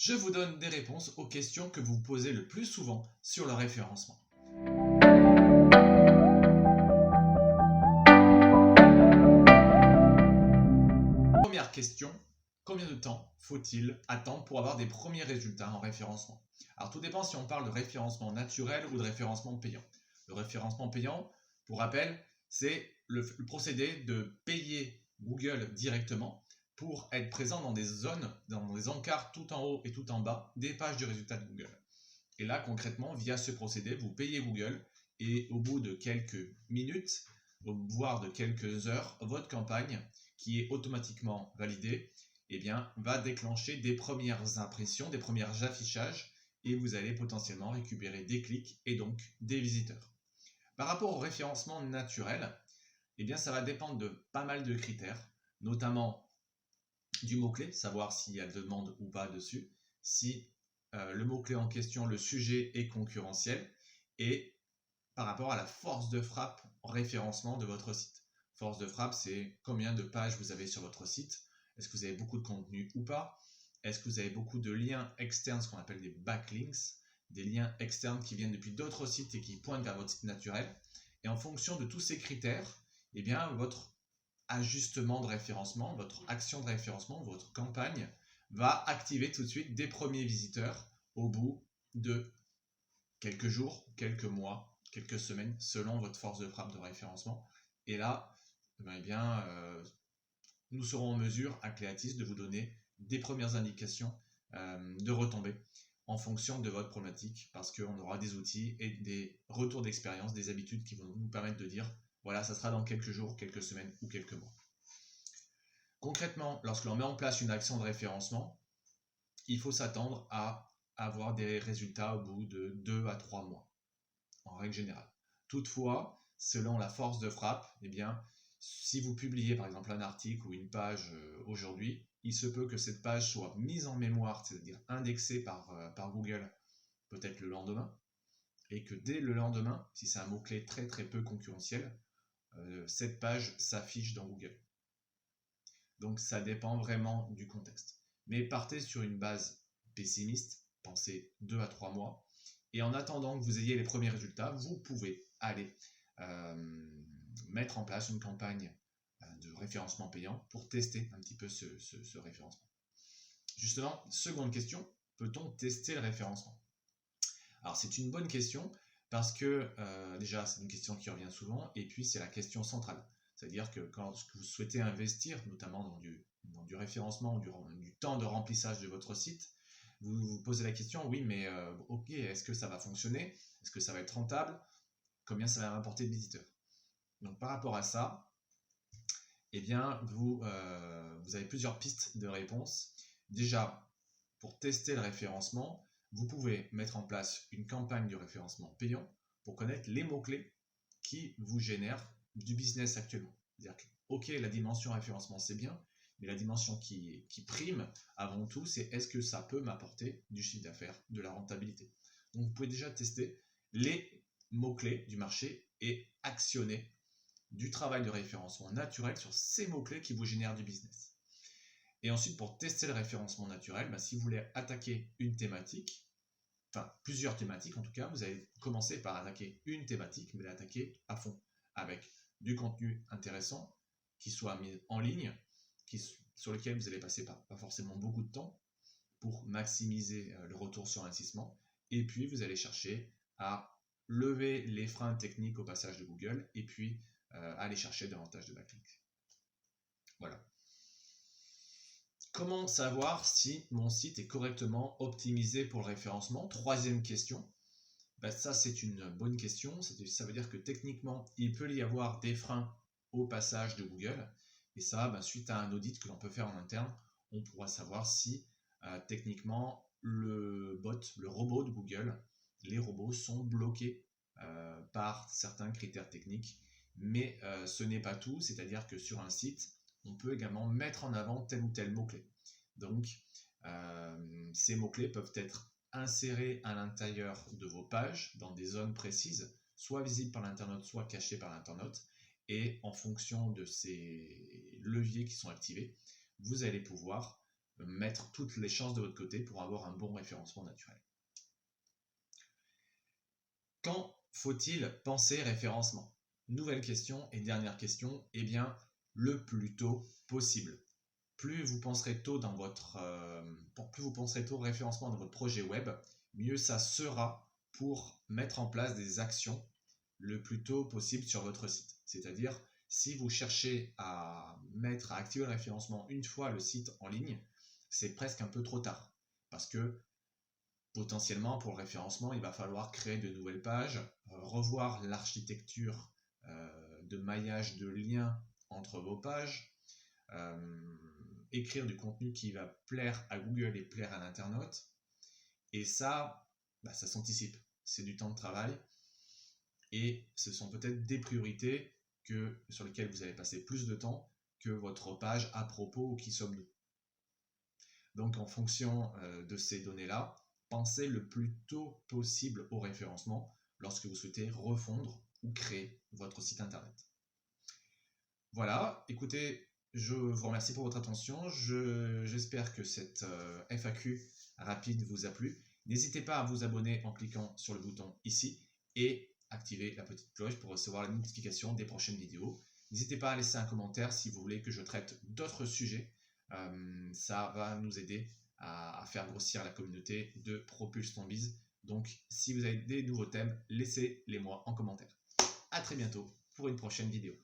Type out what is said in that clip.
Je vous donne des réponses aux questions que vous vous posez le plus souvent sur le référencement. Première question, combien de temps faut-il attendre pour avoir des premiers résultats en référencement? Alors tout dépend si on parle de référencement naturel ou de référencement payant. Le référencement payant, pour rappel, c'est le procédé de payer Google directement pour être présent dans des zones, dans des encarts tout en haut et tout en bas des pages du résultat de Google. Et là, concrètement, via ce procédé, vous payez Google et au bout de quelques minutes, voire de quelques heures, votre campagne, qui est automatiquement validée, eh bien, va déclencher des premières impressions, des premiers affichages et vous allez potentiellement récupérer des clics et donc des visiteurs. Par rapport au référencement naturel, eh bien, ça va dépendre de pas mal de critères, notamment du mot-clé, savoir s'il y a demande ou pas dessus, si le mot-clé en question, le sujet est concurrentiel, et par rapport à la force de frappe en référencement de votre site. Force de frappe, c'est combien de pages vous avez sur votre site, est-ce que vous avez beaucoup de contenu ou pas, est-ce que vous avez beaucoup de liens externes, ce qu'on appelle des backlinks, des liens externes qui viennent depuis d'autres sites et qui pointent vers votre site naturel. Et en fonction de tous ces critères, eh bien, votre ajustement de référencement, votre action de référencement, votre campagne va activer tout de suite des premiers visiteurs au bout de quelques jours, quelques mois, quelques semaines, selon votre force de frappe de référencement. Et là, eh bien, nous serons en mesure, à Cleatis, de vous donner des premières indications de retombées en fonction de votre problématique, parce qu'on aura des outils et des retours d'expérience, des habitudes qui vont nous permettre de dire, voilà, ça sera dans quelques jours, quelques semaines ou quelques mois. Concrètement, lorsque l'on met en place une action de référencement, il faut s'attendre à avoir des résultats au bout de 2 à 3 mois, en règle générale. Toutefois, selon la force de frappe, eh bien, si vous publiez par exemple un article ou une page aujourd'hui, il se peut que cette page soit mise en mémoire, c'est-à-dire indexée par Google peut-être le lendemain, et que dès le lendemain, si c'est un mot-clé très très peu concurrentiel, cette page s'affiche dans Google. Donc ça dépend vraiment du contexte. Mais partez sur une base pessimiste, pensez 2 à 3 mois, et en attendant que vous ayez les premiers résultats, vous pouvez aller mettre en place une campagne de référencement payant pour tester un petit peu ce référencement. Justement, seconde question, peut-on tester le référencement? Alors c'est une bonne question parce que déjà c'est une question qui revient souvent et puis c'est la question centrale. C'est-à-dire que quand vous souhaitez investir, notamment dans du référencement ou du temps de remplissage de votre site, vous vous posez la question, oui mais ok, est-ce que ça va fonctionner? Est-ce que ça va être rentable? Combien ça va m'apporter de visiteurs? Donc par rapport à ça, eh bien vous avez plusieurs pistes de réponse. Déjà, pour tester le référencement, vous pouvez mettre en place une campagne de référencement payant pour connaître les mots-clés qui vous génèrent du business actuellement. C'est-à-dire que, ok, la dimension référencement, c'est bien, mais la dimension qui prime avant tout, c'est est-ce que ça peut m'apporter du chiffre d'affaires, de la rentabilité. Donc, vous pouvez déjà tester les mots-clés du marché et actionner du travail de référencement naturel sur ces mots-clés qui vous génèrent du business. Et ensuite, pour tester le référencement naturel, si vous voulez attaquer une thématique, enfin plusieurs thématiques en tout cas, vous allez commencer par attaquer une thématique, mais l'attaquer à fond, avec du contenu intéressant, qui soit mis en ligne, sur lequel vous allez passer pas forcément beaucoup de temps pour maximiser le retour sur investissement. Et puis, vous allez chercher à lever les freins techniques au passage de Google et puis aller chercher davantage de backlinks. Voilà. Comment savoir si mon site est correctement optimisé pour le référencement? Troisième question. Ça, c'est une bonne question. Ça veut dire que techniquement, il peut y avoir des freins au passage de Google. Et ça, suite à un audit que l'on peut faire en interne, on pourra savoir si techniquement le bot, le robot de Google, les robots sont bloqués par certains critères techniques. Mais ce n'est pas tout, c'est-à-dire que sur un site, on peut également mettre en avant tel ou tel mot-clé. Donc, ces mots-clés peuvent être insérés à l'intérieur de vos pages dans des zones précises, soit visibles par l'internaute, soit cachées par l'internaute. Et en fonction de ces leviers qui sont activés, vous allez pouvoir mettre toutes les chances de votre côté pour avoir un bon référencement naturel. Quand faut-il penser référencement? Nouvelle question et dernière question, eh bien le plus tôt possible. Plus vous penserez tôt plus vous penserez tôt au référencement dans votre projet web, mieux ça sera pour mettre en place des actions le plus tôt possible sur votre site. C'est-à-dire, si vous cherchez à activer le référencement une fois le site en ligne, c'est presque un peu trop tard. Parce que potentiellement, pour le référencement, il va falloir créer de nouvelles pages, revoir l'architecture de maillage de liens entre vos pages, écrire du contenu qui va plaire à Google et plaire à l'internaute. Et ça, ça s'anticipe. C'est du temps de travail. Et ce sont peut-être des priorités sur lesquelles vous allez passer plus de temps que votre page à propos ou qui sommes-nous. Donc en fonction de ces données-là, pensez le plus tôt possible au référencement lorsque vous souhaitez refondre ou créer votre site internet. Voilà, écoutez, je vous remercie pour votre attention. J'espère que cette FAQ rapide vous a plu. N'hésitez pas à vous abonner en cliquant sur le bouton ici et activer la petite cloche pour recevoir la notification des prochaines vidéos. N'hésitez pas à laisser un commentaire si vous voulez que je traite d'autres sujets. Ça va nous aider à faire grossir la communauté de Propulse ton Biz. Donc, si vous avez des nouveaux thèmes, laissez-les moi en commentaire. À très bientôt pour une prochaine vidéo.